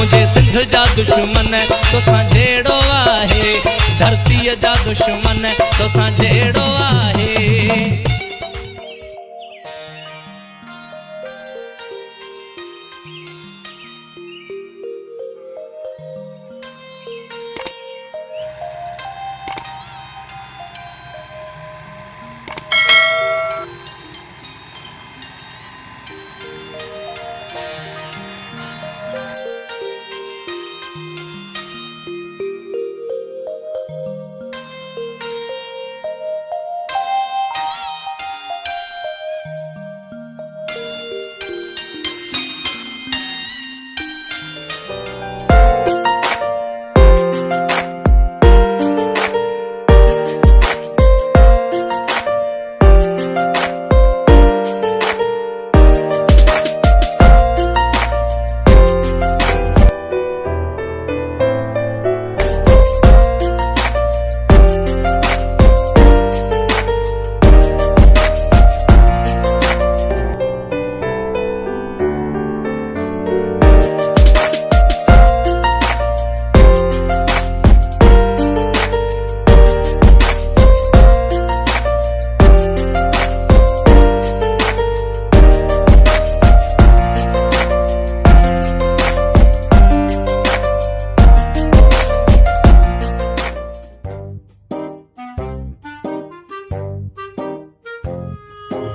मुझे सिंध जा दुश्मन तो जेड़ो आहे, धरती जा दुश्मन तो जेड़ो आहे।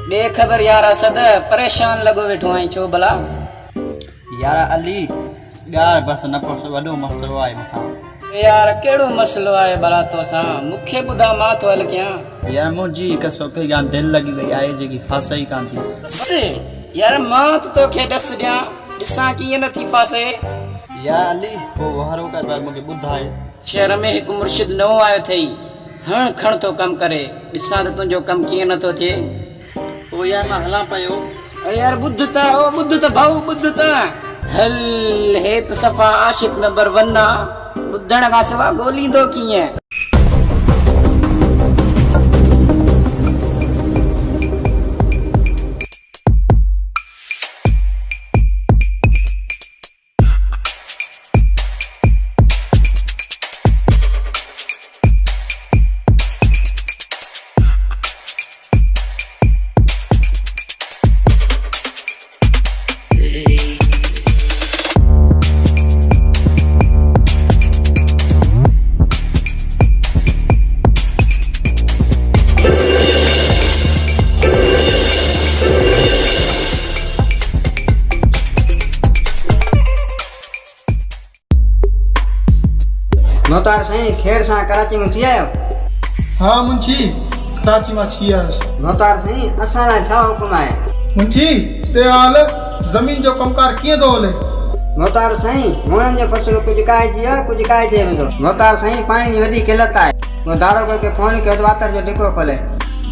बेखबर यारा सद परेशान लगो वेठो आई छो भला यारा अली यार बस न पड़ो वडो मसलो आए मखा यार केड़ो मसलो आए भला तोसा मुखे बुधा मा तो हल क्या यार मुजी का सोके या दिल लगी वई आए जेकी फासई कान थी से यार मात तो के दस दिया दिसा की न थी फासे यार अली वो वहारो कर बार मुके बुधाए शहर में एक मुर्शिद नो आयो थई हण खण तो कम करे दिसा तो तुजो कम किए न तो थे ओ यार मां हला पयो अरे यार बुद्धता ओ बुद्धता भाऊ बुद्धता हल हेत सफा आशिक नंबर 1 ना बुद्धण का सिवा गोली दो की है नोतार सही खेर सा कराची में थी आयो हाँ मुंशी कराची में थी आयो नोतार सही असा ना छा हुकुम आए मुंशी ते हाल जमीन जो कमकार किए दो ले नोतार सही मोणन जो फसल कुछ काए जिया कुछ काए जे वेंदो नोतार सही पानी वदी किलत आए वो दारो करके फोन कयो तो वातर जो टिको खोले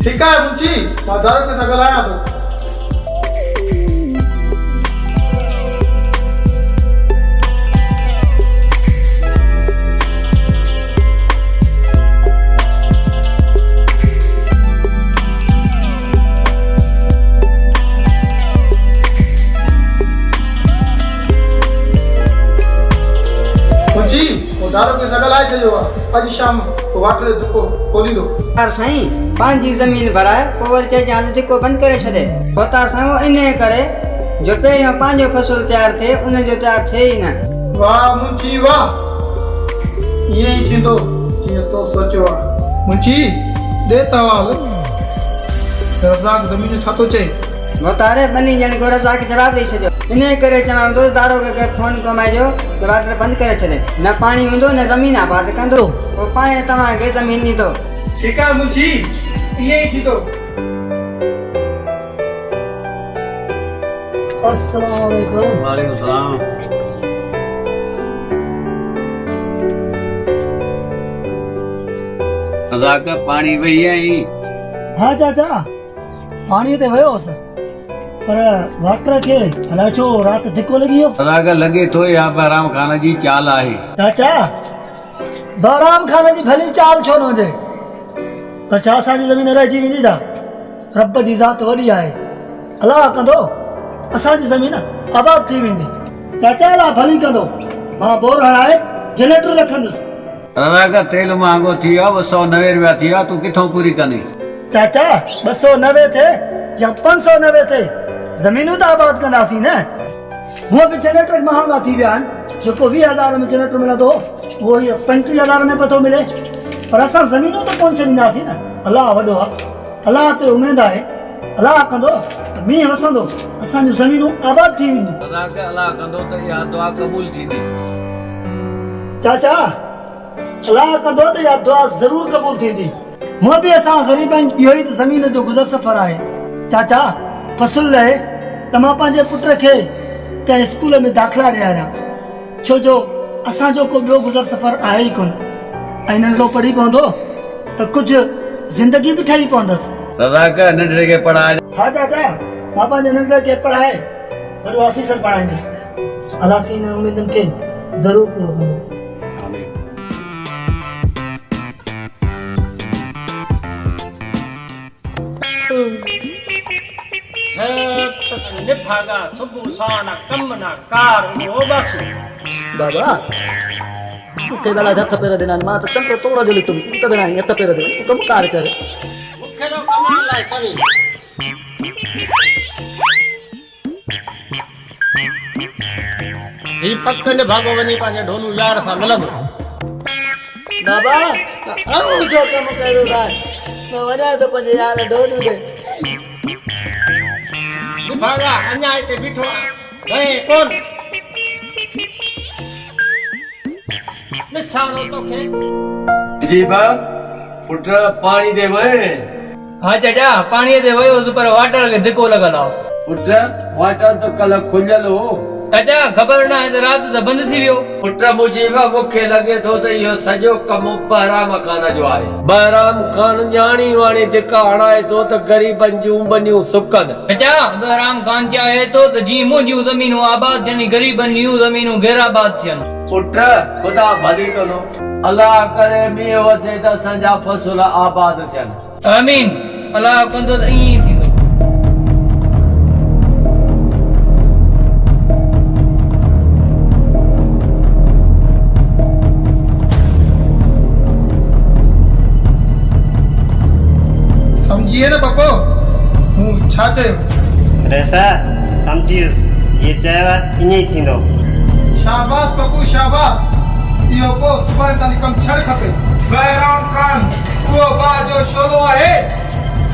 ठीक है मुंशी मां दारो के सगल आया तो मुंशी वो दारो के सगल आए जो आज शाम वाटर दुको खोली दो नोतार सही पांजी जमीन भराए पोवल चे जान टिको बंद करे छदे नोतार सही इने करे जो पहिरियों पांजो फसल तैयार थे उन जो तैयार थे ही ना वाह मुंशी वाह ये ही थींदो जीअं तो सोचियो आहे मुंशी दे तवाल रज़ाक ज़मीन छा थो चए नोतारे बनी जन को रज़ाक जवाब दे छदो इने करे चवा दो दारो के फोन कमाइजो तो वाटर बंद करे छदे न पानी हुंदो न जमीन आबाद कंदो वो पानी तमा के जमीन नी तो ठीक है मुंशी ये ही थींदो अस्सलाम वालेकुम वालेकुम सलाम रज़ाक पानी वही आई हाँ चाचा पानी ते वयोस पर वाटर के अलाए छो रात धिको लगी हो रज़ाक लगे तो या बहराम खाना जी चाल आहे चाचा बहराम खाने जी भली चाल छो न हुजे पर छा असांजी ज़मीन रहिजी वेंदी था रब जी ज़ात वॾी आहे अलाह कंदो असांजी ज़मीन आबाद थी वेंदी चाचा अलाह भली कंदो मां बोर हणाए जनरेटर रखंदुसि। रवागा तेल महंगो थी वियो 290 रुपया थी विया, तूं किथों पूरी कंदी? चाचा 290 थे या 590 थे, ज़मीनूं त आबाद कंदासीं न। हूअं बि जनरेटर महांगा थी विया आहिनि, जेको 20,000 में जनरेटर मिलंदो उहो हीअ 35,000 में पतो मिले, पर असां ज़मीनूं त कोन छॾींदासीं न। अलाह वॾो आहे, अलाह ते उमेद आहे, अलाह कंदो त मींहुं वसंदो, असांजूं ज़मीनूं आबाद थी वेंदियूं। रवागा अलाह कंदो त इहा दुआ क़बूल थींदी। चाचा अलाह कंदो त इहा दुआ ज़रूर क़बूल थींदी। हूअं बि असां ग़रीबनि इहो ई त ज़मीन जो गुज़र सफ़र आहे। चाचा फ़सुलु रहे त मां पंहिंजे पुट खे कंहिं स्कूल में दाख़िला ॾियारियां, छो जो असांजो को ॿियो गुज़र सफ़र आहे ई कोन, ऐं नंढड़ो पढ़ी पवंदो त कुझु ज़िंदगी बि ठही पवंदसि। रवागा नंढड़े खे पढ़ाए। हा चाचा, मां पंहिंजे नंढड़े खे पढ़ाए वॾो ऑफिसर बणाईंदुसि। अलाह सी हिन उमेदुनि खे ज़रूरु पूरो कंदो। निभागा सुबह साना कम ना कार वो बस बाबा मूंखे भला हथ पेर ॾिना मां त चंड तोड़ जो लिखतो त बिना हथ पेर दे तूं कमु कार कर। मुखे तो कमाण लाइ चवी ही पक निभागो वनी पाजे ढोलू यार सा मिलंदो। बाबा आऊं जो कमु कयो भाई मां वञा तो पंहिंजे यार ढोलू दे। निभागा अञा हिते बीठो गए कोन मिसारो तोखे जी बा पुट पानी दे वे। हाँ चाचा पानी दे वयो पर वाटर के धिको लगल आ। पुट वाटर तो कल खुलल हो चाचा खबर ना है तो रात तो बंद थी वियो। पुट मुजीबा मुखे लगे थो त इहो सॼो कमु बहराम खान जो आहे। बहराम खान ॼाणी वाणी धिका हणाए थो त ग़रीबनि जूं बनियूं सुकनि। चाचा बहराम खान चाहे तो जी मुंहिंजूं ज़मीनूं आबाद थियनि, ग़रीबनि जूं ज़मीनूं गैराबाद थियनि। पुट ख़ुदा भली कंदो, अलाह करे मींहुं वसे त असांजा फ़सुल आबाद थियनि। आमीन, अलाह कंदो त ईअं ई थींदो। समझिए न पप्पो हूँ छा चयो? रेसा समझियुस ये चयवा इने ही थींदो। शाबाश पप्पू शाबाश, इहो को सुभाणे ताणी कमु छॾ खपे। बहराम खान उहो बाहि जो शोलो आहे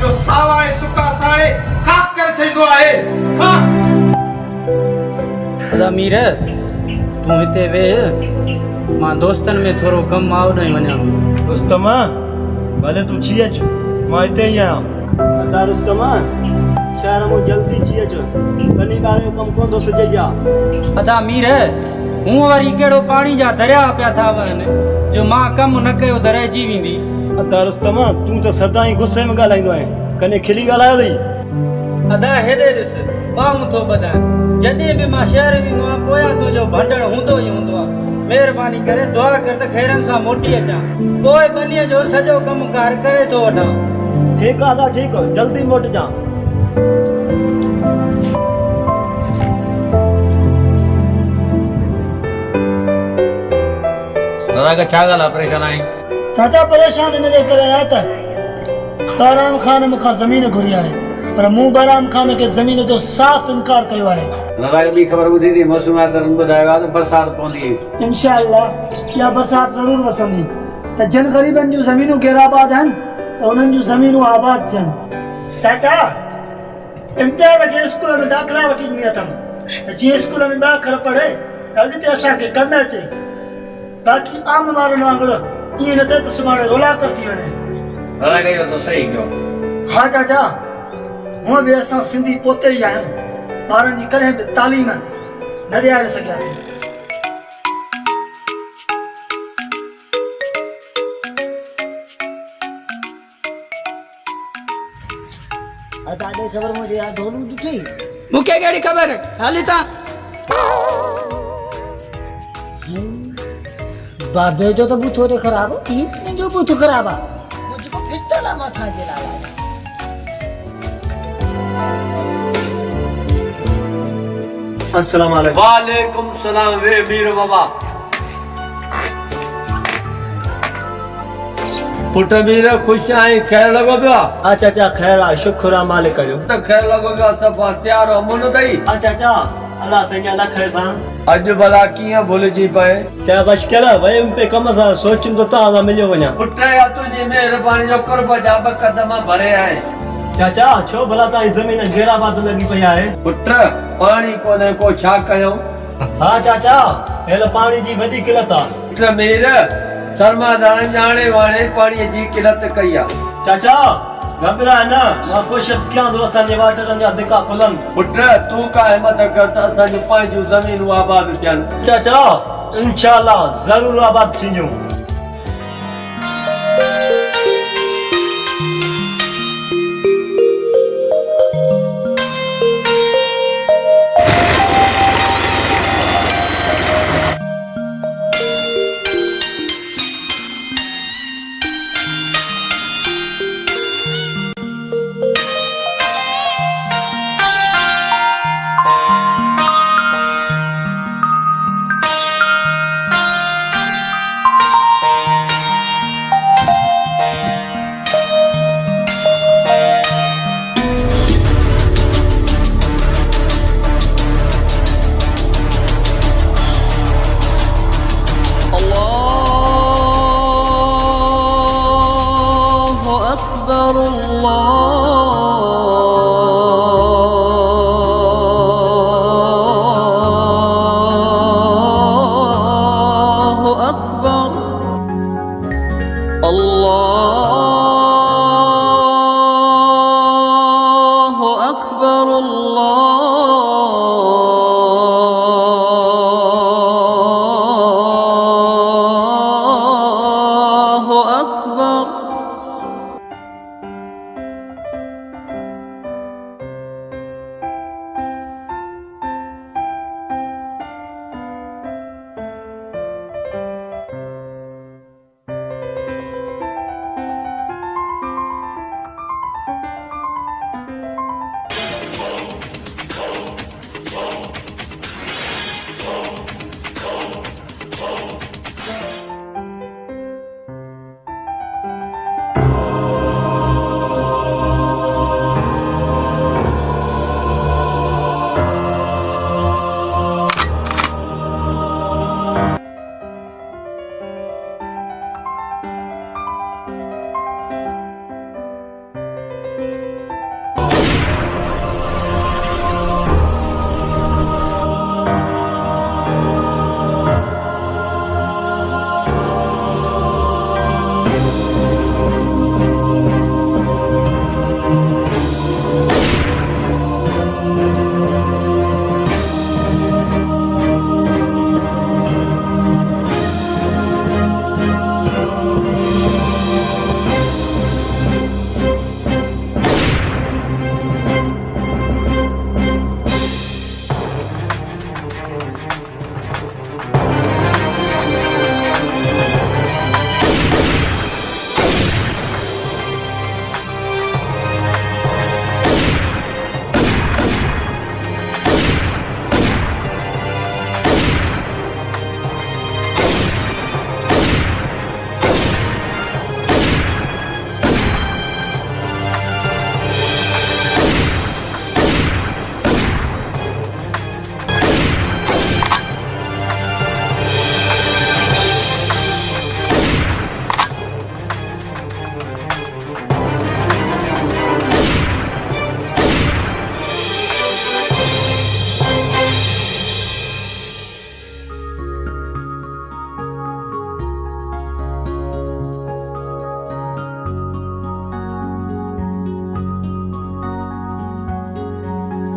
जो सावा ऐं सुका साड़े खाक करे छॾींदो आहे। खाक मीर तूं हिते वेह, मां दोस्तनि में थोरो कमु आओ ॾेई वञां। रुस्तम भले तूं अची अच, मां हिते ई आहियां। अदा रुस्तम शहर में जल्दी अची अच, कनी ॻाल्हि जो कमु कोन थो सिॼई आहे। अदा मीर हूअं वरी कहिड़ो पाणी जा दरिया पिया था वहनि जो मां कमु न कयो त रहिजी वेंदी। अदा रुस्तम तूं त सदा ई गुस्से में ॻाल्हाईंदो आहीं, कने खिली ॻाल्हायो अथई। अदा हेॾे ॾिस बाहूं थो ॿधाए, जॾहिं बि मां शहर वेंदो आहियां पोयां तुंहिंजो भंडण हूंदो ई हूंदो आहे। महिरबानी करे दुआ कर त खैरनि सां मोटी अचां, पोइ बनीअ जो सॼो कमुकार करे थो वठां। ठीकु आहे अदा ठीकु आहे, जल्दी मोटिजां। दादा छा ॻाल्हि आहे, परेशान आहीं? चाचा परेशान इनजे करे आहियां त बहराम खान मूंखां ज़मीन घुरी आहे, पर मूं बहराम खान खे ज़मीन जो साफ़ इनकार कयो आहे। दादा ॿी ख़बर ॿुधी थी, मौसमात ॿुधायो आहे त बरसाति पवंदी। इंशाअल्लाह इहा बरसाति ज़रूरु वसंदी त जिन ग़रीबनि जूं ज़मीनूं गैराबाद आहिनि त उन्हनि जूं ज़मीनूं आबाद थियनि। चाचा इम्तियाज़ खे स्कूल में दाख़िला वठी ॾिनी अथमि त जीअं स्कूल में 2 अखर पढ़े त अॻिते असांखे कमु अचे, बाक़ी आम माण्हुनि वांगुरु ईअं न थिए त सुभाणे रोलाकर थी वञे। दादा कयो तो सही कयो। हा चाचा, हूअं बि असां सिंधी पोते ई आहियूं, ॿारनि जी कॾहिं बि तालीम न ॾियारे सघियासीं। अदाॾे ख़बर मुंहिंजे यार ढोलू ॾिठी मूंखे कहिड़ी ख़बर, हाली था बाबे जो तो बूथो रे खराब हो, इतने जो बूथो खराब आ मुझको फिटला माथा जे लाला। अस्सलाम वालेकुम। वालेकुम सलाम। वे मीर बाबा पुट मीर ख़ुशि आहीं ख़ैर लॻो पियो आहे? हाँ चाचा खैर आहे शुक्र आहे मालिक जो। त ख़ैर लॻो पियो आहे सफ़ा तयारु अमुन अथई? हाँ चाचा अल्लाह सॼा लख सां। अॼु भला कीअं भुलिजी पए? चाहे बशकर वयुमि पे कम सां सोचियुमि त तव्हां सां मिलियो वञा। पुट या तुंहिंजी महिरबानी जो कुर्ब जा ब क़दम भरे आहे। चाचा छो भला तव्हांजी ज़मीन घेराबाद लॻी पई आहे? पुट पाणी कोन्हे को छा कयूं? हाँ चाचा हेल पाणी जी वॾी किलत आहे। पुट मीर सरमादार ॼाणे वाणे पाणीअ जी किलत कई आहे। चाचा घबराए न मां कोशिशि कयां थो असांजे वाटरनि जा धिका खुलनि। पुट तूं का हिमत कर त असांजूं पंहिंजूं ज़मीनूं आबाद थियनि। चाचा इंशाअल्लाह ज़रूर आबाद थींदियूं।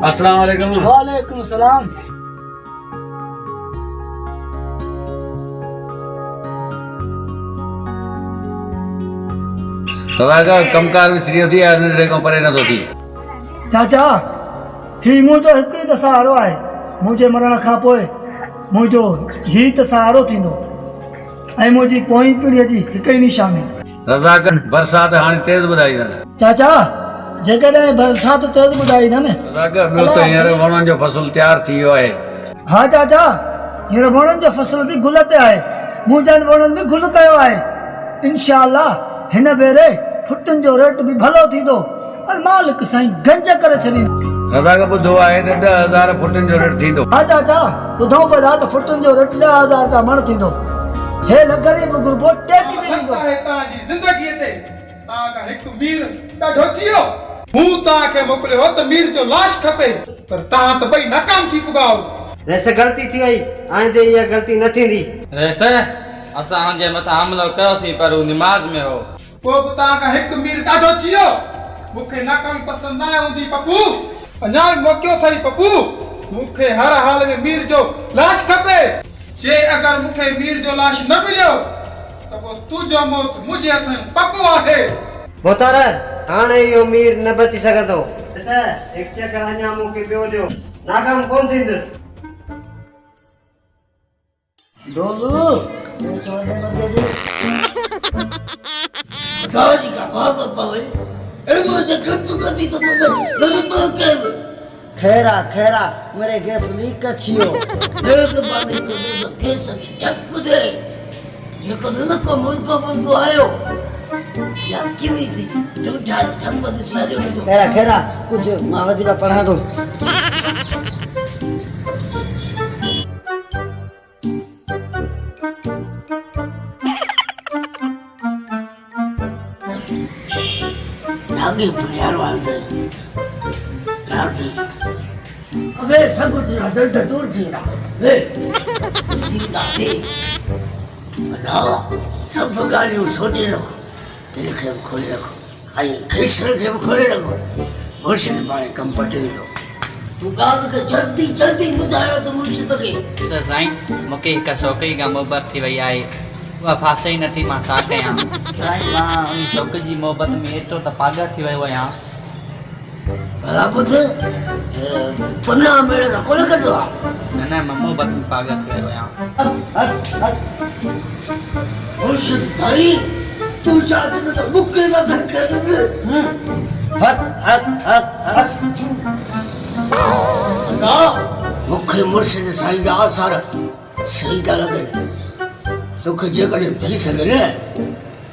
अस्सलाम वालेकुम। वालेकुम सलाम। सदा कमकार भी सीरियस थी यार ने को परे न तो थी। चाचा ही मुझो हिकु ई त सहारो आहे। मुझे मरण खां पोइ मुझो ही त सहारो थींदो ऐं मुंहिंजी पोइ पीढ़ीअ जी हिकु ई निशानी। रज़ाक बरसात हाणे तेज ॿुधाई अथनि। चाचा जेकॾहिं बरसाति तेज़ ॿुधाई न रज़ाक ॿियो त हींअर वणनि जो फसल तयारु थी वियो आहे। हाँ चाचा हींअर वणनि जो फसल बि गुल ते आहे। मुंहिंजनि वणनि बि गुल कयो आहे। इंशाअल्लाह हिन भेरे फुटन जो रेट भी भलो थींदो और मालिक साईं गंज करे छॾींदो। रज़ा खे ॿुधो आहे त 10,000 फुटनि जो रेट थींदो। हा चाचा ॿुधो पिया त फुटन जो रेट 10,000 का मण थींदो। हे गरीब गुरबो टेक बि ॾींदो। तव्हांजी ज़िंदगीअ ते तव्हां हिकु मीर ॾाढो थी वियो। हूं तव्हांखे मोकिलियो त मीर जो लाश खपे पर तव्हां त ॿई नाकाम थी पुगाओ। वैसे गलती थी वई आइंदे इहा गलती न थींदी। वैसे असां जे मथां हमलो कयोसीं पर हू निमाज़ में हो। पोइ बि तव्हांखां हिकु मीर ॾाढो थी वियो। मूंखे नाकामी पसंदि न हूंदी पप्पू। अञा मौक़ो अथई पप्पू। मूंखे हर हाल में मीर जो लाश खपे। जे अगर मूंखे मीर जो लाश न मिलियो त पोइ तुंहिंजो मौत मुंहिंजे हथ में पको आहे। बोतार हाणे इहो मीर न बची सघंदो। हिकु चकर अञा मूंखे ॿियो ॾियो नाकाम कोन थींदुसि। डोलू दादी का भाग पावे एगो से कत्तू कती तो लगतो के खैरा खैरा मेरे गैस लीक छियो एक बात को दे गैस चक्कू दे ये को न मुल्को आयो या किनी थी झूठा थंबद साले तो खैरा खैरा कुछ मावजी का पढ़ा दो। आगे प्यार वाले प्यार से अबे सब कुछ दर्द दूर थी ना वे सीधा दे बताओ सब गालियों सोचे रखो दिल के खोले रखो आई खेसर के खोले रखो मुर्शिद पाने कम पटे लो तू गाल के जल्दी जल्दी बुझायो तो मुर्शिद के सर साईं मूंखे हिकु छोकिरी खां मोहबत थी वई आहे। उहा फासे ई नथी मां छा कयां। साईं मां उन छोकिरी जी मोहबत में एतिरो त पागल थी वियो आहियां। भला ॿुध पन्ना मेरे का कोन कढो न न मां मोहबत में पागल थी वियो आहियां। मुर्शिद भाई तू चाहते तो मुक्के का धक्का दे हट हट हट हट ना मुखे मुर्शिद साईं जा आसार सही दा लगे तो जे करे थी सके ने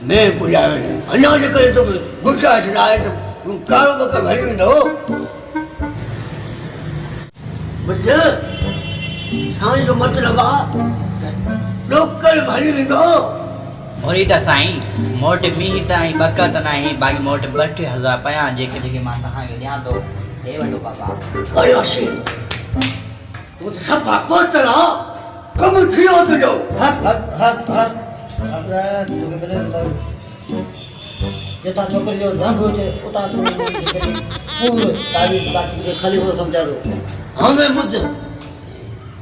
मैं बुलावे अन्ना जे करे तो गुस्सा छड़ाए तो कारो बकर भली दो बजे साईं जो मतलब आ लोकल भली दो मोरी त साईं मोट मी त ऐं बकत न आहे बाक़ी मोट 2-3 पया जेके मां तव्हांखे ॾियां थो हे वठो बाबा। अरे शी तू तो सब पहुंचला कम थियो तो जो हट हट हट हट अगला तो के बने तो जेता छोकरी जो रंग हो जे उता तो पूरे ताली बात के खाली वो समझा दो। हां मैं बुद्ध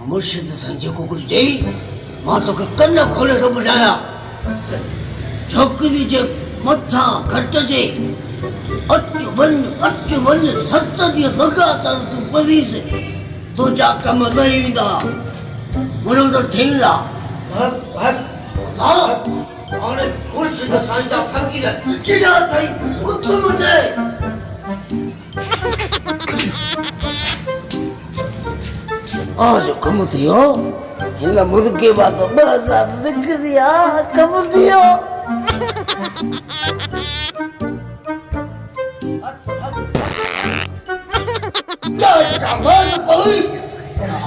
मुर्शिद साईं जो कुछ जई मां तो कन्न खोले तो बुझाया छोकरी जे मथा खट जे अच वन सत दी लगातार तू परी से तो जा कम नहीं विदा मुनो तो थीला हां और मुर्शिद साईं जा फकीर चिड़ा थई उत्तम दे आज कम थियो हिन मुर्गे बात बस दिख दिया कम थियो क्या बात पड़ी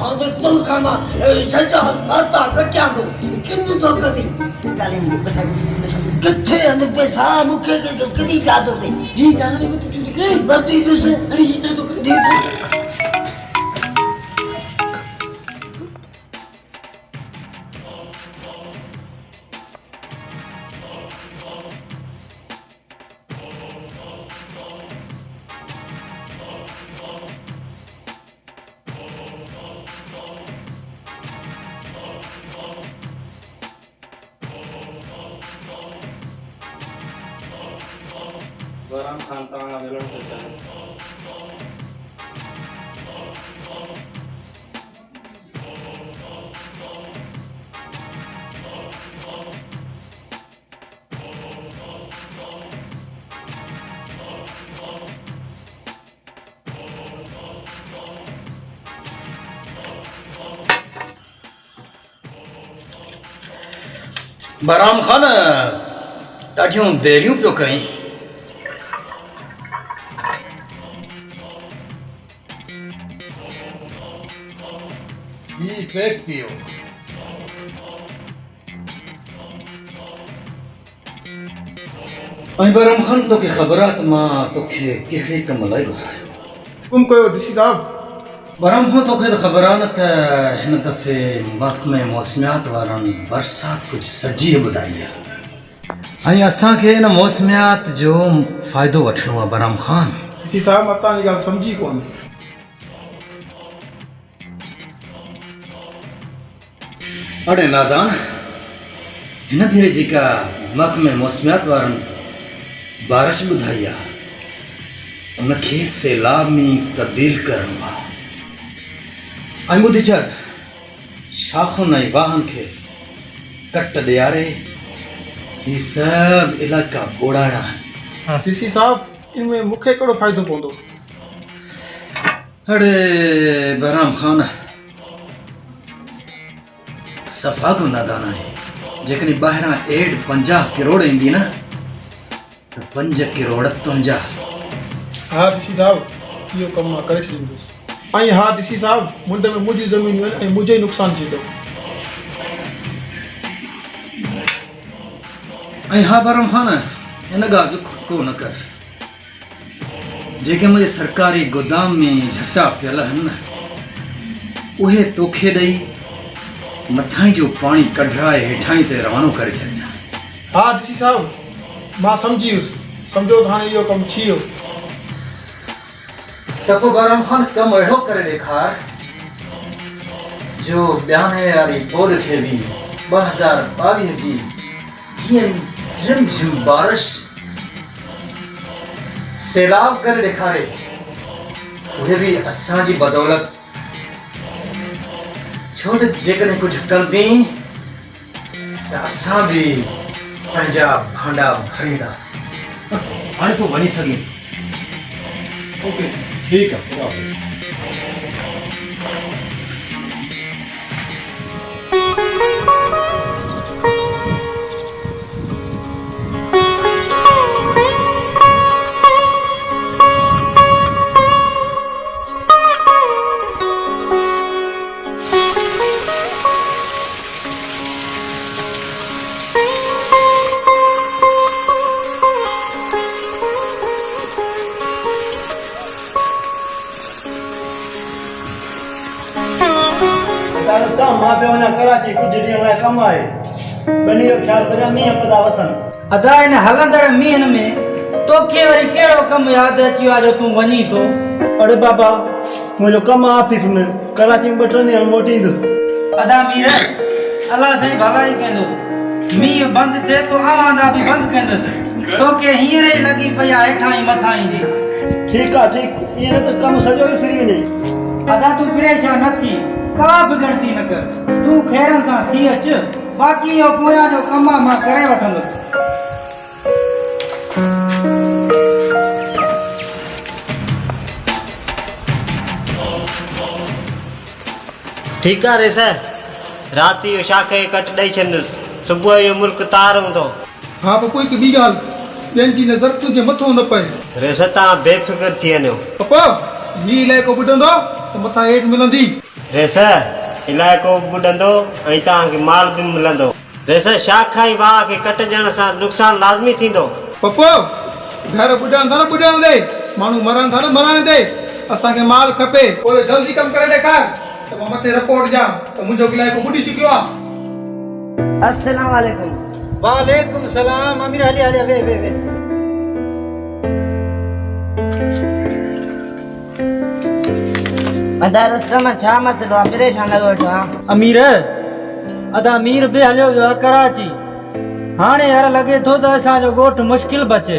आगे तो खाना सजा माता कट्या दो किंतु तो कदी गाली नहीं पैसा किथे अंदर पैसा मुखे के कदी याद होते ये जाने में तो के बदी दूसरे अरे ये तो दे बहराम खान तव्हां मिलण थो चाहे। बहराम खान ॾाढियूं देरियूं पियो करीं। ही पैक पियो। ऐं बरम ख़ान तोखे ख़बरात मां तोखे कहिड़े कम लाइ घुरायो? हुकुम कयो डीसी साहब। बरम ख़ान तोखे त ख़बर आहे न त हिन दफ़े महकमे मौसमियात वारनि बरसात कुझु सॼी ॿुधाई आहे ऐं असांखे हिन मौसमियात जो फ़ाइदो वठिणो आहे। बरम ख़ान डीसी साहब मां तव्हांजी ॻाल्हि सम्झी कोन। अड़े नादान, हिन भेरे जेका महकमे मौसमियात वारनि बारिश ॿुधाई आहे उनखे सैलाब में तब्दील करणो आहे। ऐं ॿुधी छॾ, शाखुनि ऐं वाहनि खे कट ॾियारे ही सभु इलाइक़ा ॿोड़ाइणा आहिनि। डीसी साहब इनमें मूंखे कहिड़ो फ़ाइदो पवंदो? अड़े बहराम ख़ान, सफ़ा को नादान आहे। जेकॾहिं ॿाहिरां एड 50 करोड़ ईंदी न त 5 करोड़ तुंहिंजा। हाँ डीसी साहब इहो कमु मां करे छॾींदुसि। ऐं हा डीसी साहब मुंड में मुंहिंजी ज़मीनियूं आहिनि ऐं मुंहिंजो ई नुक़सानु थींदो। ऐं हा बरम ख़ान, हिन ॻाल्हि जो खुटको न कर। जेके मुंहिंजे सरकारी गोदाम में झटा पियल आहिनि न उहे तोखे ॾेई मथां जो पाणी कढराए हेठां ते रवानो करे छॾिजां। हा डीसी साहब मां सम्झी वियुसि। सम्झो त हाणे इहो कमु थी वियो। त पोइ बरम ख़ान कमु अहिड़ो करे ॾेखार जो ॿियाने वारी ॿोॾ खे बि 2022 जी कीअं रिमझिम बारिश सैलाब करे ॾेखारे, उहे बि असांजी बदौलत। छो त जेकॾहिं कुझु कंदी त असां बि पंहिंजा भांडा भरींदासीं। हाणे तूं वञी सघीं। ओके ठीक है, खुदा हाफिज़। मां पे वञा कराची कुझु ॾींहं लाइ कमु आहे। ॿिन्ही जो ख़्यालु करियां मींहं पता वसनि। अदा इन हलंदड़ मींहनि में तोखे वरी कहिड़ो कमु यादि अची वियो आहे जो तूं वञी थो? अड़े बाबा मुंहिंजो कमु आहे ऑफिस में, कराची में 2-3 ॾींहं मोटी ईंदुसि। अदा मीर अलाह साईं भलाई कंदुसि। मींहुं बंदि थिए पोइ आवांदा बि बंदि कंदुसि। तोखे हींअर ई लॻी पई आहे हेठां ई मथां ईंदी। ठीकु आहे ठीकु, ईअं न त कमु सॼो विसरी वञे। अदा तूं परेशान न थी, का बि गणती न कर। तूं खैरनि सां थी अचु, बाक़ी इहो पोयां जो कमु आहे मां करे वठंदुसि। ठीकु आहे रेस, राति जो शाख खे कट ॾेई छॾंदुसि, सुबुह जो मुल्क तार हूंदो। हा पप्पू हिकु ॿी ॻाल्हि, ॿियनि जी नज़र तुंहिंजे मथां न पए। रेस तव्हां बेफ़िक्र थी वञो। पप्पू हीउ इलाइक़ो ॿुधंदो त मथां हेठि मिलंदी। रेस इलाइक़ो ॿुॾंदो ऐं तव्हांखे माल बि मिलंदो। रेस शाख ऐं वाह खे कटजण सां नुक़सानु लाज़मी थींदो। पप्पू घर ॿुॾण था न ॿुॾण ॾे, माण्हू मरण था न मरण ॾे। असांखे माल खपे, पोइ जल्दी कमु करे ॾेखार त मां मथे रिपोर्ट ॾियां त मुंहिंजो इलाइक़ो ॿुॾी चुकियो आहे। अस्सलाम वालेकुम। वालेकुम सलाम। अमीर हली हली वे वे वे। अदा रस्ते में छा मसलो आहे? परेशान लॻो वेठो आहे। अमीर अदा मीर बि हलियो वियो आहे कराची। हाणे यार लॻे थो त असांजो ॻोठु मुश्किल बचे।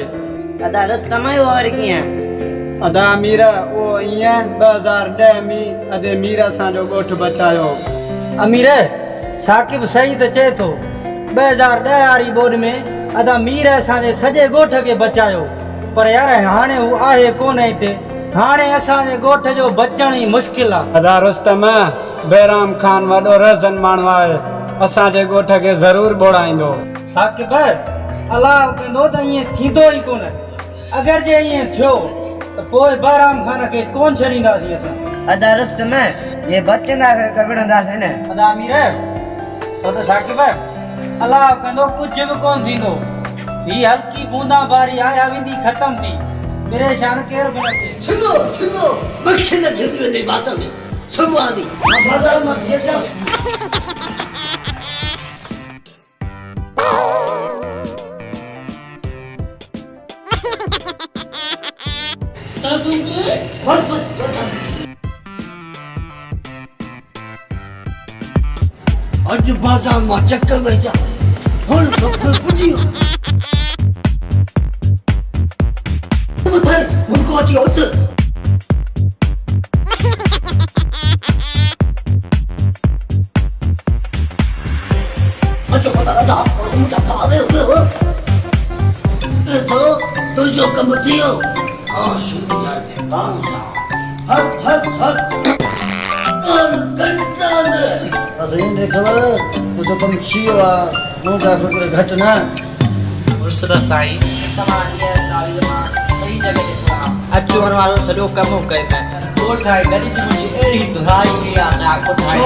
अदा रस्ते में वरी कीअं? अदा मीर उहो ईअं 2010 में अदे मीर असांजो ॻोठु बचायो। अमीर साकिब सही त चए थो, 2010 वारी ॿोॾ में अदा मीर असांजे सॼे ॻोठ खे बचायो। पर यार हाणे हू आहे कोन हिते। हाणे असांजे ॻोठ जो बचण ई मुश्किल आहे। अदा रुस्तम बहराम खान वॾो रज़न माण्हू आहे, असांजे ॻोठ खे ज़रूर ॿोड़ाईंदो। साकिब अलाह कंदो त ईअं थींदो ई कोन। अगरि जे ईअं थियो त पोइ बहराम खान खे कोन छॾींदासीं असां। अदा रुस्त में जे बचंदासीं त विढ़ंदासीं न। अदा अमीर सद साकिब अलाह कंदो कुझु बि कोन थींदो। ही हल्की बूंदा बारी आया वेंदी ख़तम थी। परेशान केर बि न थिए। सुनो सुनो मूंखे न घिसी वेंदी बात में सुबुह दी मां बाज़ार मां थी अचां। बस बस अज बाज़ार मां चक्कर लई जा हुन डॉक्टर पुजियो उधर मुझको अची उधर अच्छा पता लगा मुझे भावे हुए हो ये तो जो कम दियो हाँ शुरू जाते हट हट हट कंट्रोल असीं ने खबर तो कम छियो आ मुझा फिक्र घट ना मुर्सदा साईं तमाम ये तावीज़ मां सही जगह ते थोड़ा अचण वारो सॼो कमु कयो मैं कोट ठाहे गली जी मुंहिंजी अहिड़ी दुहाई कई आहे छा कोट ठाहे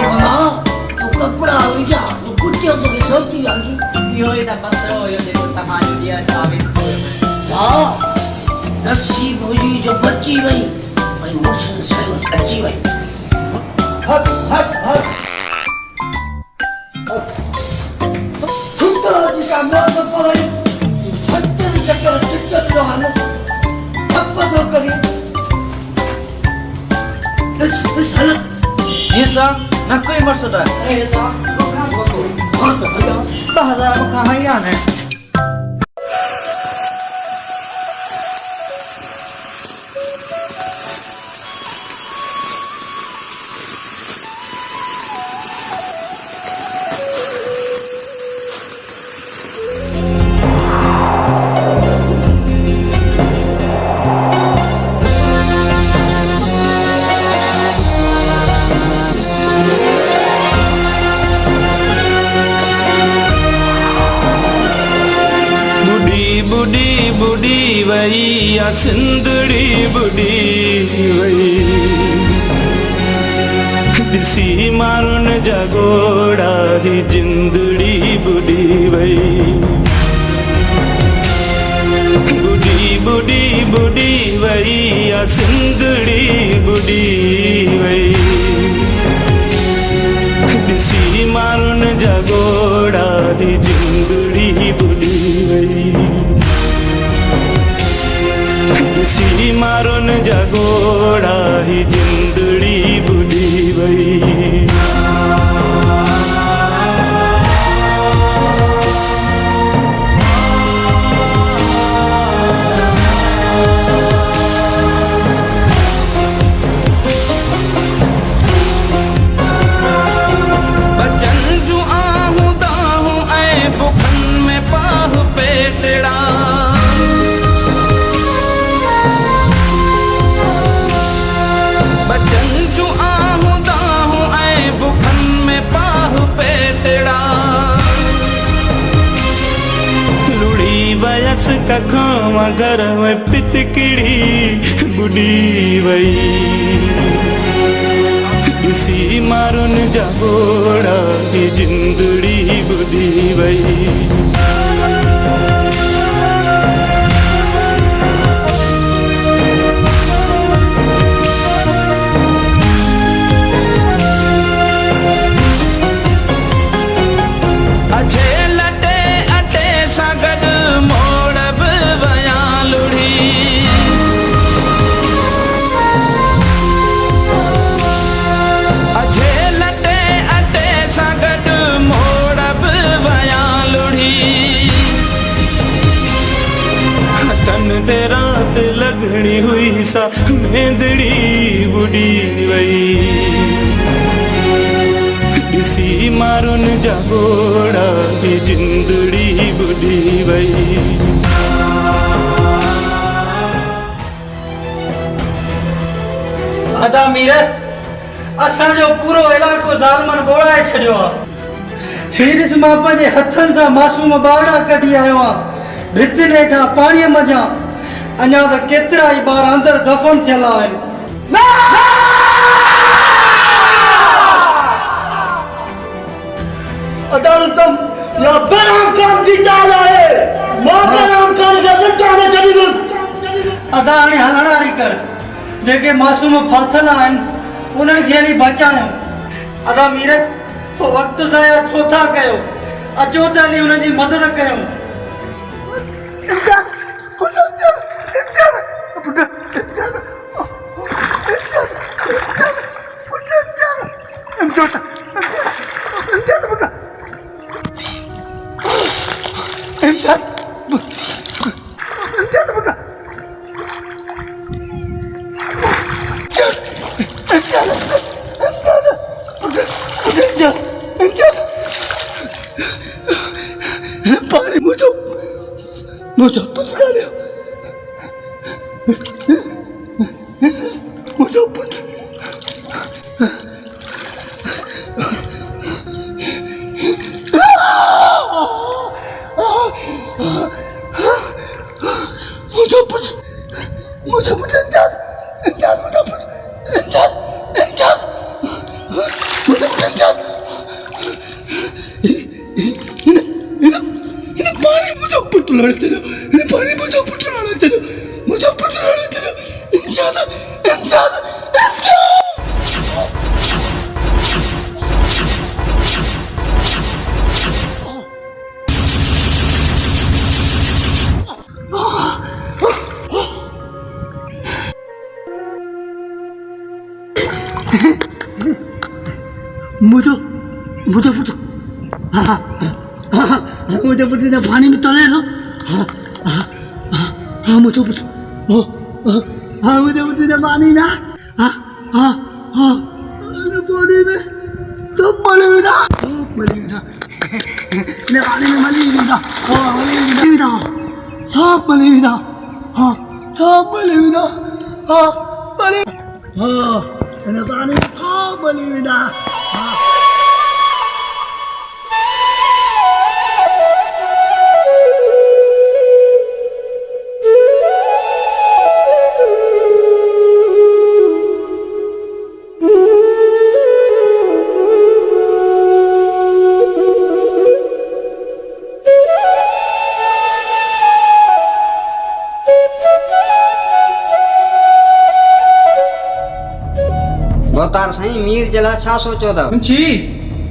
तू कपड़ा विझा तू कुटियो तो सोची आगी इहो ई त मसलो हुयो जेको तव्हांजो ॾींहुं तावीज़ वाह नसीब हुई जो बची वई भाई मुर्शिद साहिब अची वई हट हट हट सुंदर जी का मौत पर 70 चक्कर टिकट लगानो थप्पड़ दो करी इस हालत ये सा नकली मर्सदा ए सा मुखा बोतो हां तो भैया 2000 मुखा हैरान है। बुढ़ी वई या सिंधड़ी बुढ़ी वई ॾिसी माण्हुनि जा घोड़ा ही जिंदड़ी बुढ़ी वई बुढ़ी बुढ़ी वई या सिंधड़ी बुढ़ी वई ॾिसी माण्हुनि जा घोड़ा ही जिंदड़ी बुढ़ी वई ॾिसी माण्हुनि जा घोड़ा ही जिंदड़ी बुढ़ी वई बचन जूं आहूं दाहूं ऐं बुखनि में पाह पेटड़ा वयस कखां घर में पितकिड़ी बुढ़ी वई ॾिसी माण्हुनि जा घोड़ा ही जिंदड़ी बुढ़ी वई ते रात लगनी हुई सा मेंदड़ी बुढ़ी वई ॾिसी माण्हुनि जा घोड़ा ही जिंदड़ी बुढ़ी वई अदा मीर असांजो पूरो इलाइक़ो ज़ालमन ॿोड़ाए छॾियो आहे। हीउ ॾिस मां पंहिंजे हथनि सां मासूम ॿावड़ा कढी आयो आहियां। भितिन हेठां पाणीअ मंझां अञा त केतिरा ई ॿार अंदरि दफ़न थियल आहिनि। अदा रुस्तम या बहराम खान जी चाल आहे। मां बहराम खान खे ज़िंदा न छॾींदुसि। अदा हाणे हलण वारी कर, जेके मासूम फाथल आहिनि उन्हनि खे हली बचायूं। अदा मीर वक़्तु ज़ाया छो था कयो, अचो त हली उन्हनि जी मदद कयूं। मुझे पुत्र मुझे पुत्र मुझे पुत्र इंजाज इंजाज मुझे पुत्र इंजाज इंजाज मुझे पुत्र इंजाज इन पानी मुझे पुत्र लड़ते दो, इन पानी मुझे पुत्र लड़ते दो, मुझे पुत्र लड़ते दो। इंजाज इंजाज मुझे पुत्र मुझे पुत्र ने पानी में तले लो। मुझे पुत्र मुझे पुत्र ने पानी ना पानी में तो मले ना ने पानी में मली ना सब मले ना सब मले ना मले ने पानी में सब मले ना। अवतार साईं मीर जला छा सोचो था? मुंशी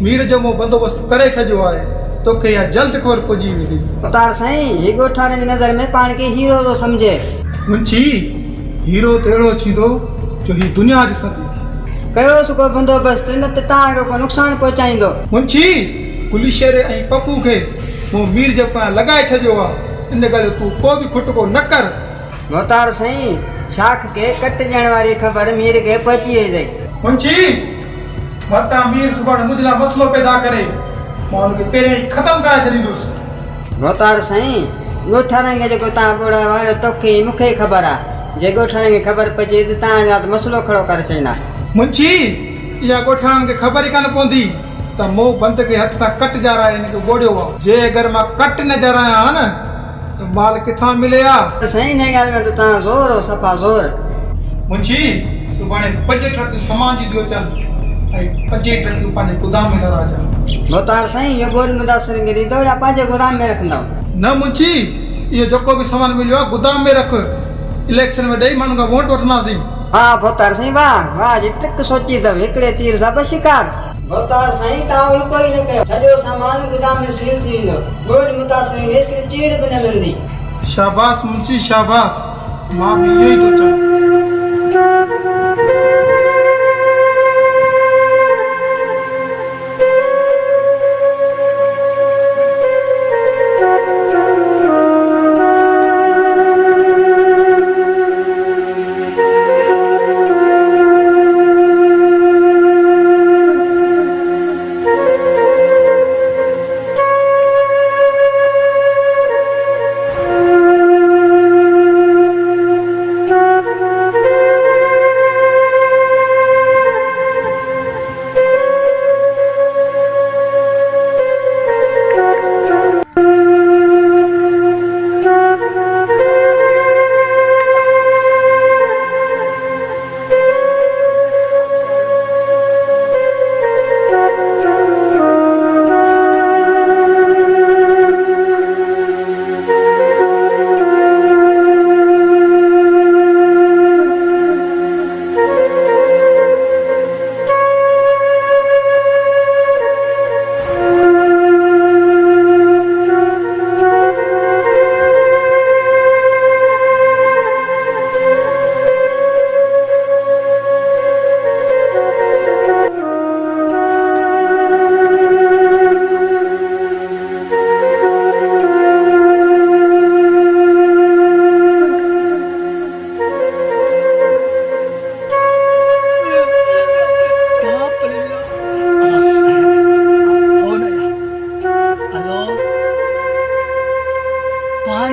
मीर जो मो बंदोबस्त करे छजो आहे, तोखे या जल्द खबर पुजी वेंदी। अवतार साईं ही ॻोठाणे जी नज़र में पाण खे हीरो तो समझे। मुंशी हीरो तेड़ो थींदो जो ही दुनिया ॾिसंदी। कयो सुको बंदोबस्त न त तव्हांखे को नुक़सान पहुचाईंदो। मुंशी गुलिशेर ऐं पप्पू खे मो मीर जे पाण लॻाए छॾियो आहे, इन ॻाल्हि तूं को बि खुटको न कर। अवतार साईं शाख के कटजण वारी ख़बर मीर के पहुची वई। मुंशी मता मीर सुभाणे मुझला मसलो पैदा करे, मां उनखे पहिरियों ई ख़तम करे छॾींदुसि। अवतार साईं ॻोठाणे खे जेको तव्हां ॿोड़ा वायो तोखे मूंखे ख़बर आहे, जे ॻोठाणे खे ख़बर पइजे त तव्हांजा मसलो खड़ो करे छॾींदा। मुंशी इहा ॻोठाणनि खे ख़बर ई कान पवंदी त मूं बंद खे हथ सां कट जाराए हिनखे ॿोड़ियो आहे। जे अगरि मां कट न जारायां हा न त माल किथां मिले हा। साईं हिन ॻाल्हि में त तव्हां ज़ोर हो सफ़ा ज़ोर। मुंशी सुभाणे 5 ट्रक सामान जी दियो चल ऐं 5 ट्रक पंहिंजे गोदाम में लड़ा जा। अवतार साईं इहो बोल मुदासिर खे ॾींदो या पंहिंजे गोदाम में रखंदो? न मुंशी इहो जेको बि सामान मिलियो आहे गोदाम में रख, इलेक्शन में ॾेई माण्हू खां वोट वठंदासीं। हा अवतार साईं वाह वाह जी ट्रिक सोची अथव, हिकिड़े तीर सां ॿ शिकार। अवतार साईं तव्हां उल्को ई न कयो, सॼो सामान गोदाम में सील थी वेंदो, बोल मुदासिर खे हिकिड़ी चीड़ बि न मिलंदी। शाबाश मुंशी शाबाश, मां बि इहो ई थो चाहियां।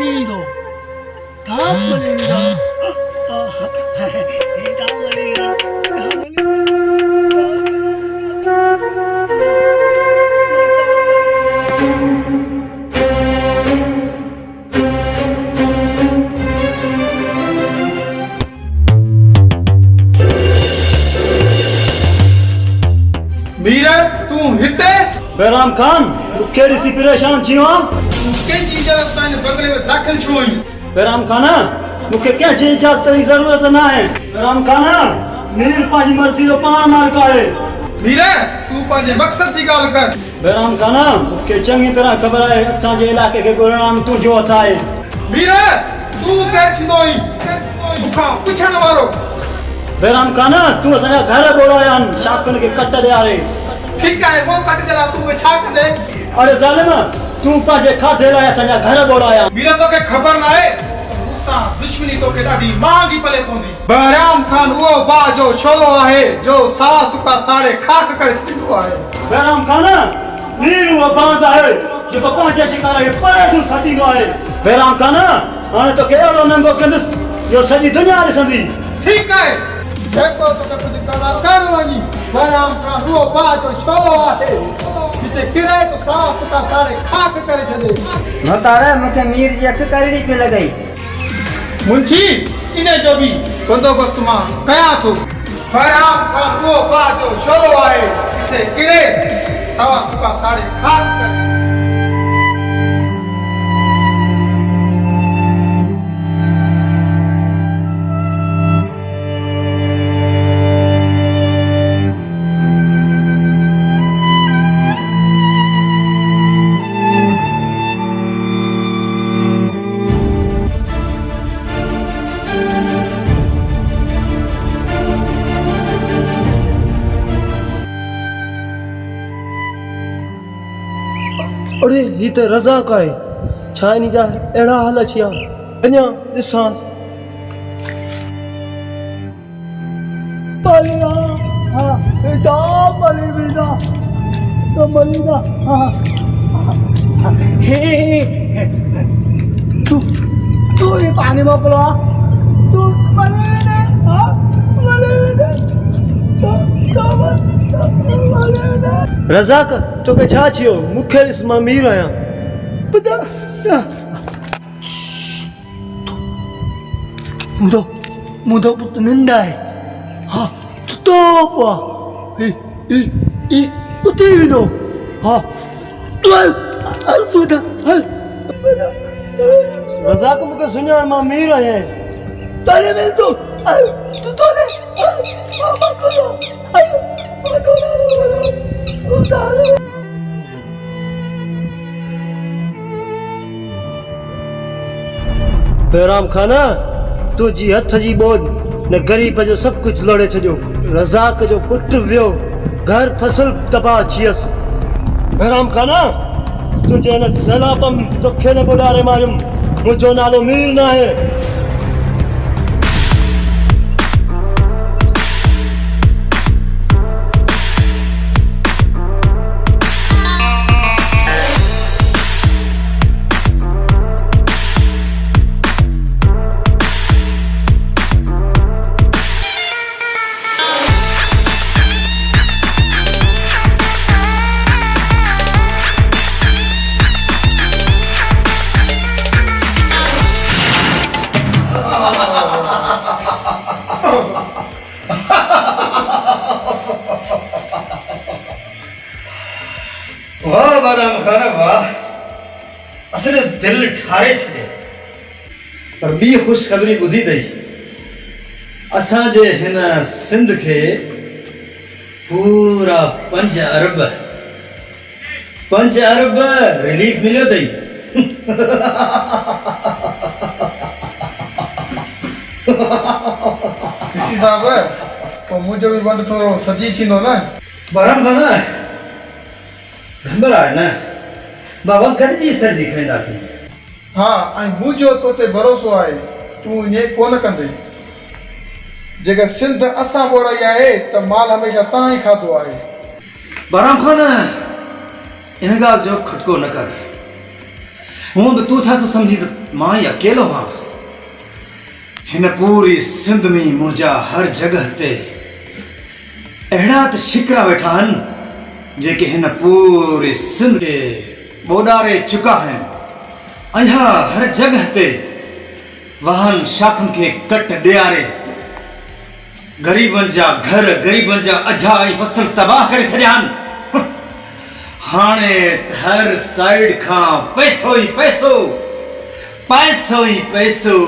पानी दो धाम मिलेगा मीरा तू हिते बैराम खान केड़ी सी परेशान छी हां कंहिंजी इजाज़त ताईं बंगले में दाख़िल छो आई बैराम खाना मुखे कंहिंजी इजाज़त जी ज़रूरत न आहे बैराम खाना मीर पंहिंजी मर्ज़ी जो पाण मालिक आहे मीरा तू पंहिंजे मक़सद जी ॻाल्हि कर बैराम खाना मुखे चङी तरह ख़बर आहे असांजे इलाइक़े खे गुणराम तुंहिंजो हथ आहे मीरा तू केरु थींदो आहीं मूंखां पुछण वारो बैराम खाना तू असांजा घर ॿोड़ाया आहिनि शाखनि खे कट ॾियारे ठीकु आहे पोइ कट जरा तूं छा कंदे अरे ज़ालिम तूं पंहिंजे खाधे लाइ असांजा घर ॿोड़ाया मीरा तोखे ख़बर न आहे मूंसां दुश्मनी तोखे ॾाढी महांगी पले पवंदी बहराम खान उहो बाह जो शोलो आहे जो सावा सुका साड़े खाक करे छॾींदो आहे बहराम खाना वीर उहो बाज़ आहे जेको पंहिंजे शिकार खे परे खां खटींदो आहे बहराम खाना हाणे तोखे अहिड़ो नंगो कंदुसि जो सॼी दुनिया ॾिसंदी ठीकु आहे जेको तोखे कुझु करणा कर वञी बहराम खान उहो बाह जो शोलो आहे जिते किरे तो सावा सुका साड़े खाक करे छॾे मोतावे मूंखे मीर जी अखि करड़ी पे लॻई मुंशी इन जो भी बंदोबस्त मां कयां थो बहराम खान उहो बाह जो शोलो आहे जिते किरे सावा सुका साड़े खाक करे अरे ही त रज़ाक आहे छा इन जा अहिड़ा हाल अची विया अञा ॾिसांसि तू ये पानी मोकिलो तू रज़ाक तोखे छा थियो मूंखे ॾिस मां मीर आहियां मुंहिंजो पुटु निंड आहे हा सुतो पियो आहे उते वेंदो हा रज़ाक मूंखे सुञाण मां मीर आहियां तारे में तो तू तो ने मामा करो बहराम खाना तुंहिंजी हथ जी ॿोॾ न ग़रीब जो सभु कुझु लोड़े छॾियो रज़ाक जो पुटु वियो घर फसल तबाह थियसि बहराम खाना तुंहिंजे हिन सैलाब तोखे न ॿुधारे मारियुमि मुंहिंजो नालो मीर न आहे वाह बहराम खान वाह असले दिल ठारे छे पर बी खुशखबरी ॿुधी अथई असांजे हिन सिंध खे पूरा 5 अरब रिलीफ मिलियो अथई ऋषि साहब तो मुझे भी वंड थोरो सजी थींदो न बहराम खान घंबर आहे न बाबा गॾिजी सरजी खाईंदासीं हा ऐं मुंहिंजो तो ते भरोसो आहे तूं ईअं कोन कंदे जेका सिंध असां ॿोड़ाई आहे त माल हमेशह तव्हां ई खाधो आहे बहराम खान इन ॻाल्हि जो खटको न कर हूँ भी तू छा तो समझी तो मां ही अकेलो हाँ हिन पूरी सिंध में मुझा हर जगह ते अहिड़ा त शिकरा वेठा आहिनि जेके हिन पूरी सिंध खे ॿोॾारे चुका आहिनि। अहिड़ा हर जगह ते वाहन शाखुनि खे कट ॾियारे ग़रीबनि जा घर ग़रीबनि जा अझा ऐं फसल तबाह करे छॾिया आहिनि। हाणे हर साइड खां पैसो ई पैसो पैसो ई पैसो।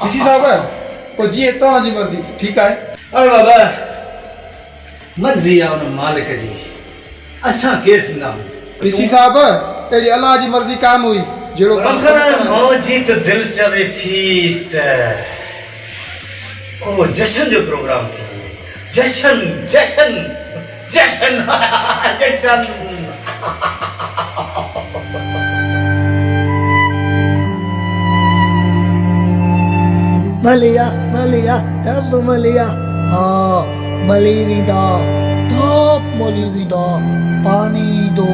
ऋषि साहब को जी तव्हांजी मर्ज़ी ठीकु आहे। अरे बाबा मर्ज़ी आहे उन मालिक जी असां केरु थींदा आहियूं। ऋषि साहब अहिड़ी अलाह जी मर्ज़ी कान हुई जहिड़ो मौजी त दिलि चवे थी त ओ जशन जो प्रोग्राम थी जशन जशन जशन जशन। मलिया मलिया तब मलिया हाँ मली विदा तप मली विदा पानी दो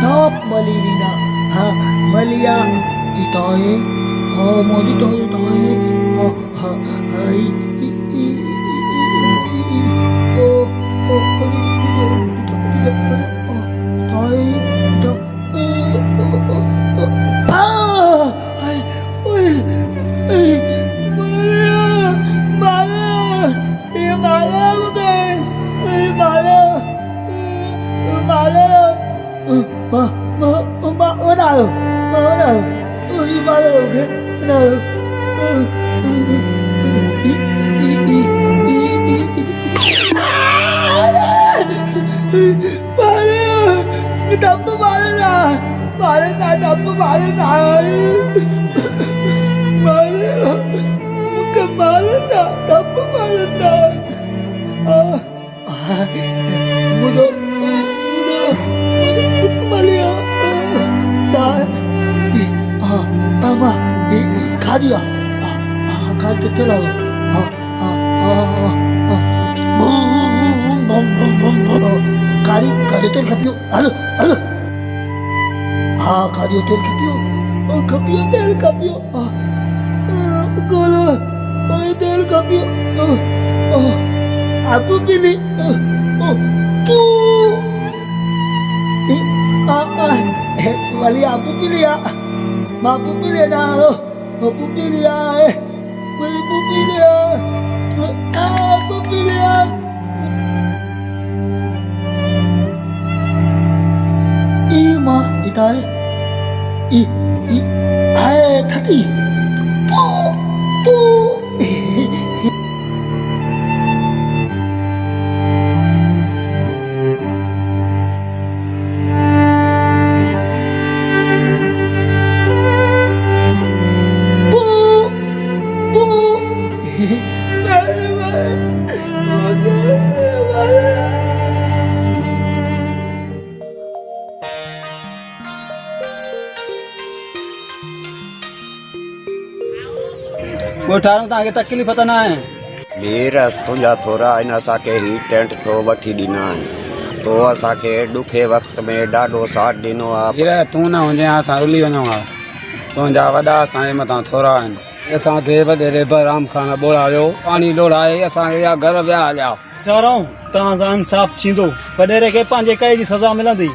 तप मली विदा हाँ मलिया इताए हाँ मोदी तो इताए हाँ हाँ आई ओ ओ ठारूं तव्हांखे तकलीफ़ त न आहे। मीर तुंहिंजा थोरा आहिनि असांखे ही टेंट थो वठी ॾिना आहिनि तो असांखे ॾुखे वक़्त में ॾाढो साथ ॾिनो आहे। हीर तूं न हुजे असां रुली वञूं हा तुंहिंजा वॾा असांजे मथां थोरा आहिनि। असांखे वॾेरे बहराम खान ॿोड़ायो पाणी लोड़ाए असांखे या घर विया हलिया। ठारूं तव्हां सां इंसाफ़ थींदो वॾेरे खे पंहिंजे कई जी सज़ा मिलंदी।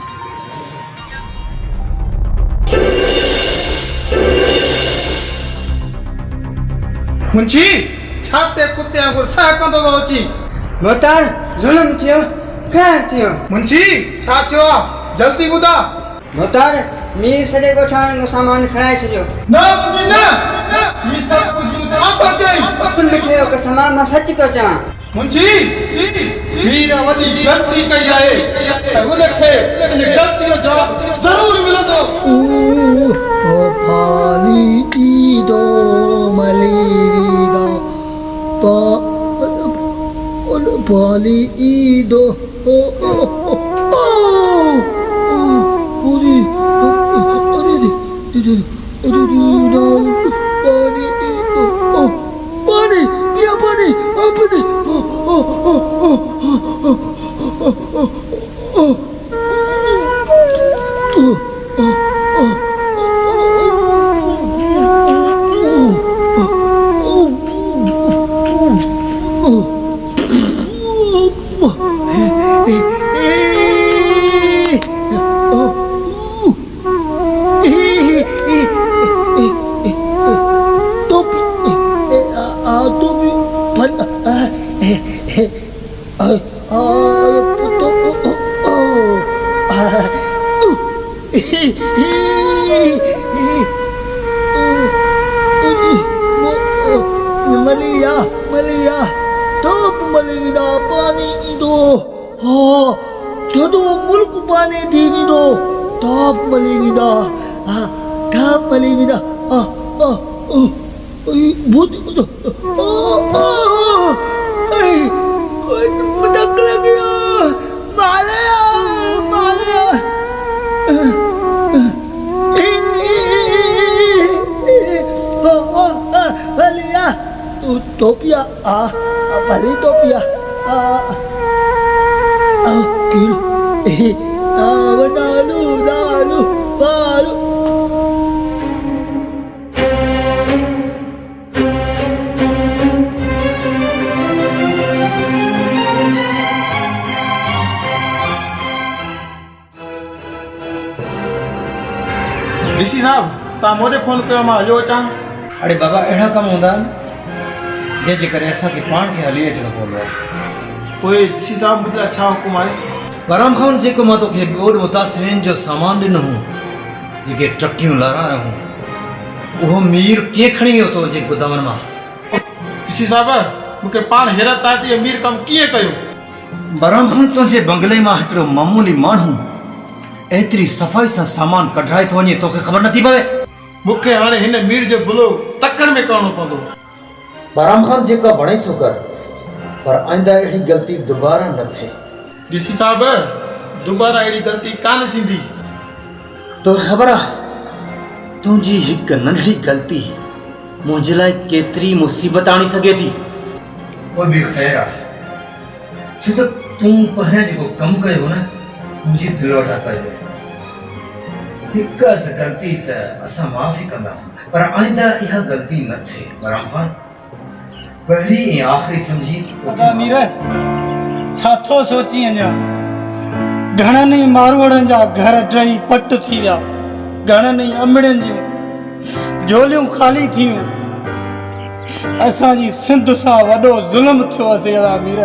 मुंशी छाते कुत्ते वांगुरु सह कंदो थो अची। मोहतार ज़ुल्म थियो ख़ैर थियो। मुंशी छा थियो आहे जल्दी ॿुधा। मोहतार मीर सॼे ॻोठाणे जो सामान खणाए छॾियो। न मुंशी न ही सभु कुझु छा थो चई। मिठे जो कसम मां सच पियो चवां। मुंशी मीर वॾी ग़लती कई आहे ऐं उनखे इन ग़लती जो जवाब ज़रूर मिलंदो। ओ पाली ईदो मली विदा पाली ईदो मलिया मलिया तोप मली विदा पानी ईंदो हा थधो मुल्क पानी थी वेंदो टॉप मली विदा हा टॉप मली विदा भूत डक लॻियो मालिया मालिया मलिया टोपिया भली टोपिया दालू दालू दालू डीसी साहब तव्हां मोॾे फोन कयो मां हलियो अचां। अड़े बाबा अहिड़ा कम हूंदा आहिनि जंहिंजे करे असांखे पाण खे हली अचणो पवंदो आहे। पोइ डीसी साहब मुंहिंजा छा हुकुम आहे? बहराम खान जेको मां तोखे ॿियो मुतासिरीन जो सामान ॾिनो हुओ जेके ट्रकियूं लारायो हुयूं उहो मीर कीअं खणी वियो तुंहिंजे गुदामनि मां? डीसी साहब मूंखे पाण हैरत आहे त इहो मीर कमु कीअं कयो? बहराम खान तुंहिंजे बंगले मां हिकिड़ो मामूली माण्हू एतिरी सफ़ाई सां सामान कढाए थो वञे तोखे ख़बर नथी पवे? मूंखे हाणे हिन मीर जो बुलो तकड़ में करणो पवंदो। बहराम खान जेका वणे सो कर पर आइंदा अहिड़ी ग़लती दोबारा न थिए। डीसी साहब दोबारा अहिड़ी ग़लती कान थींदी। तो ख़बर आहे तुंहिंजी हिकु नंढड़ी ग़लती मुंहिंजे लाइ केतिरी मुसीबत आणी सघे थी। उहो बि ख़ैर आहे छो त तूं पहिरियां जेको कमु कयो न मुंहिंजी दिलि वटां कयो। हिकु अधु ग़लती त असां माफ़ी कंदा पर आइंदा इहा ग़लती न थिए। बहराम खान पहिरीं ऐं आख़िरी सम्झी मीर छा थो सोची अञा? घणनि ई मारवाड़नि जा घर टई पट थी विया, घणनि ई अमड़नि जूं झोलियूं ख़ाली थियूं। असांजी सिंध सां वॾो ज़ुल्म थियो अथई मीर।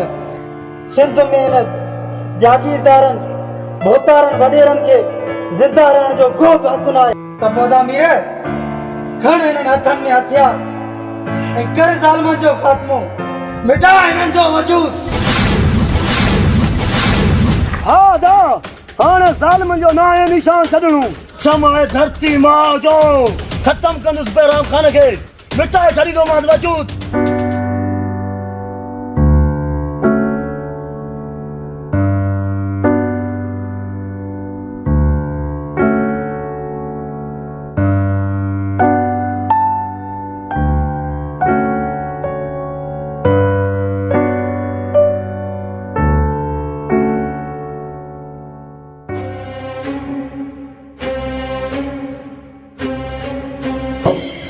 सिंध में न जागीरदारनि भोतारनि वॾेरनि खे ज़िंदा रहण जो को बि हक़ न आहे। त पोइ मीर खण हिननि हथनि में हथियार ऐं कर ज़ालिमनि जो ख़ात्मो, मिटा हिननि जो वजूद। हा दा हाणे ज़ालिमनि जो नाहे निशान छॾणो। समय धरती मां जो ख़त्म कंदुसि बहराम खान खे, मिटाए छॾींदो मां वजूद।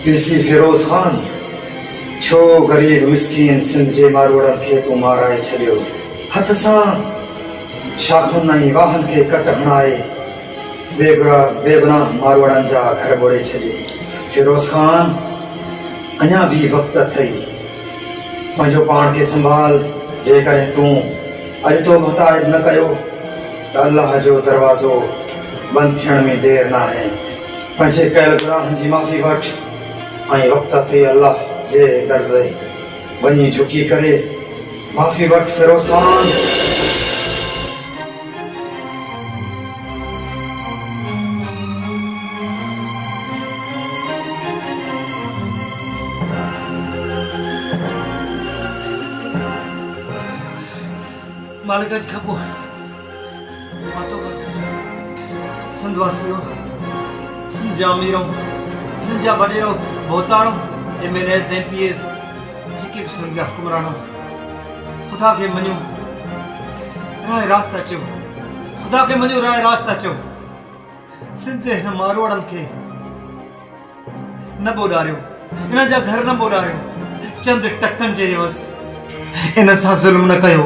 डीसी फिरोज खान छो गरीब मिस्कीन सिंध जे मारवाड़नि खे तूं माराए छॾियो? हथ सां शाखुनि ऐं वाहन खे कट हणाए बेगुनाह मारवाड़नि जा घर ॿोड़े छॾे। फिरोज खान अञा बि वक़्तु अथई, पंहिंजो पाण खे संभाल। जेकॾहिं तूं अॼु तो मुहताज न कयो त अल्लाह जो दरवाज़ो बंदि थियण में देरि न आहे। पंहिंजे कयल गुनाहनि जी माफ़ी वठ ऐं वक़्त ते अल्लाह जे दर ते वञी झुकी करे माफ़ी वठ। फिरोज खान मालिक खां पोइ मातो सिंधवासियों, सिंध जा अमीरों, सिंध जा वडेरों, भोतारों, MNS, MPS, जेके बि सिंध जा हुक्मरानों, खुदा खे मञो, राह रास्ता चो, खुदा खे मञो, राह रास्ता चो। सिंध जे हिन मारवाड़नि खे न ॿोॾारियो, इन जा घर न ॿोॾारियो, चंद टकनि जे एवज़ इन सां ज़ुल्म न कयो।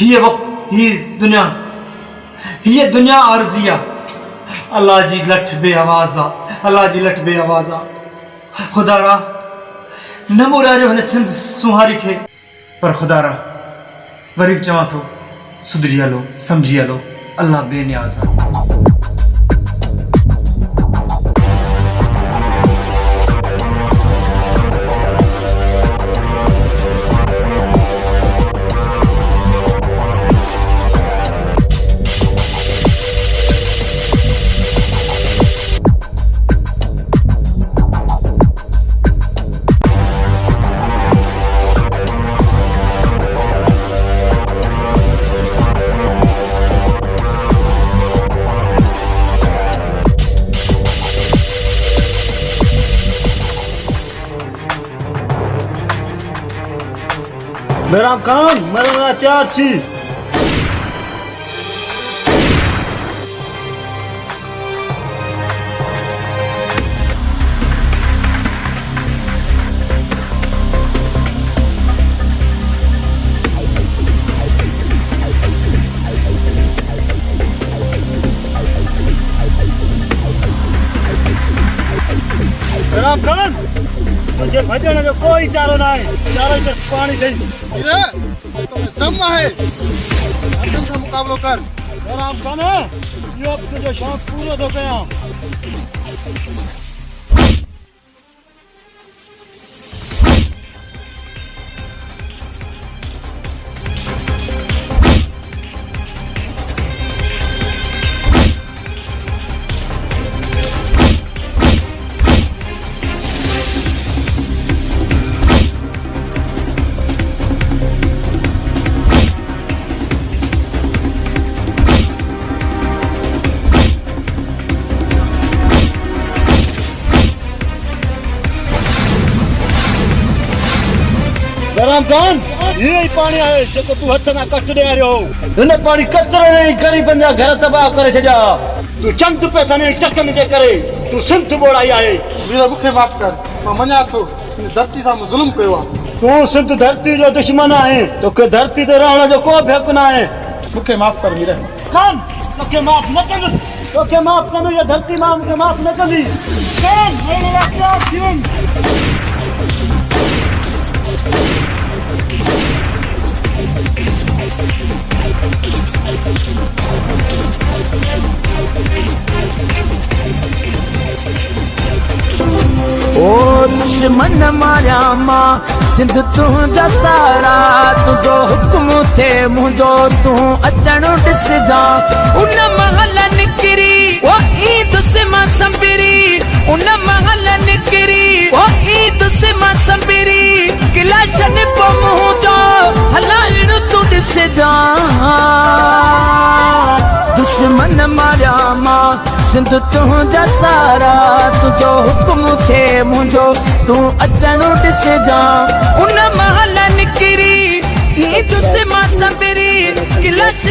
हीअ दुनिया अर्ज़ी आहे, अल्लाह जी लठ बेआवाज़ आहे, अल्लाह जी लठ बेआवाज़ आहे। खुदा रा न ॿोॾारियो हिन सिंध सुहारी खे, पर खुदा रा वरी बि चवां थो सुधरी हलो, सम्झी हलो, अल्लाह बेनियाज़ आहे। बहराम खान मरण तैयार छी। बहराम खान तुझे भजन जो कोई चारो ना है, चारों तरफ पानी थी। दम है अर्जुन से मुकाबलो कर। बहराम खान ये अब तुझे शौक पूरा हो गया। बहराम खान ये पानी है जो तू हथ ना कट दे रहे हो। इन पानी कतरे नहीं गरीब बंदा घर तबाह करे छजा। तू चंद पैसा नहीं टकन जे करे तू सिंध बोड़ाई है। मेरा मुखे माफ कर मां मना तो धरती सा जुल्म कयो आ। तू सिंध धरती जो दुश्मन है तो के धरती ते रहने जो को भी हक ना है। मुखे माफ कर मेरा खान तो के माफ न कर तो के माफ कर ये धरती मां के माफ न करी। खान मेरा क्या जीवन ओ दुश्मन मारिया मां सिंध तुंहिंजा सारा तुंहिंजो हुक्म थे मुंहिंजो तूं अचणु ॾिसजां। उन महल निकिरी ओ ईद से मां संबिरी उन महल निकिरी ओ ईद से मां संबिरी किलाशन को मुंहिंजो हलाइण तूं ॾिसजां। दुश्मन मारिया मां सिंध तुंहिंजा सारा तुंहिंजो हुक्म थे मुंहिंजो तूं अचणु ॾिसजां। उन महल निकिरी ईद से मां संबिरी किलाश